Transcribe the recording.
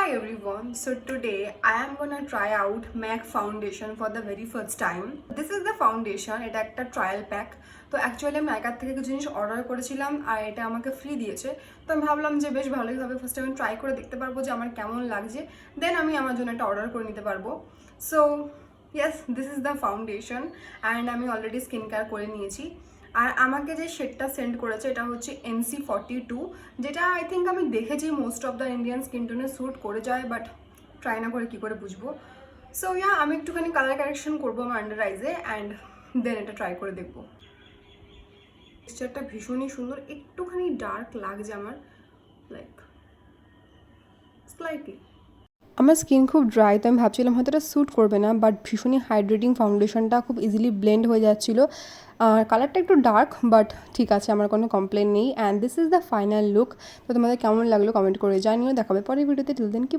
Hi everyone, so today I am gonna try out MAC foundation for the very first time. This is the foundation, এটা একটা trial pack. তো actually আমি ম্যাকার থেকে কিছু জিনিস order করেছিলাম আর এটা আমাকে ফ্রি দিয়েছে। তো আমি ভাবলাম যে বেশ ভালোই হবে, ফার্স্ট আমি ট্রাই করে দেখতে পারবো যে আমার কেমন লাগছে, দেন আমি আমার জন্য একটা অর্ডার করে নিতে পারবো। So yes, this is the foundation and আমি অলরেডি স্কিন কেয়ার করে নিয়েছি। আর আমাকে যে শেডটা সেন্ড করেছে এটা হচ্ছে NC42, যেটা আই থিঙ্ক আমি দেখেছি most of the Indian skin টোনে স্যুট করে যায়, বাট ট্রাই না করে কী করে বুঝবো। সো ইয়া, আমি একটুখানি কালার কারেকশন করবো আমার আন্ডার আইজে অ্যান্ড দেন এটা ট্রাই করে দেখবো। টেক্সচারটা ভীষণই সুন্দর, একটুখানি ডার্ক লাগছে আমার, লাইক স্লাইটলি। আমার স্কিন খুব ড্রাই, তো আমি ভাবছিলাম হয়তো এটা স্যুট করবে না, বাট ভীষণই হাইড্রেটিং ফাউন্ডেশনটা খুব ইজিলি ব্লেন্ড হয়ে যাচ্ছিলো। আর কালারটা একটু ডার্ক, বাট ঠিক আছে, আমার কোনো কমপ্লেন নেই। And this is the final look. তো তোমাদের কেমন লাগলো কমেন্ট করে জানিও। দেখাবে পরের ভিডিওতে। টিল দেন কি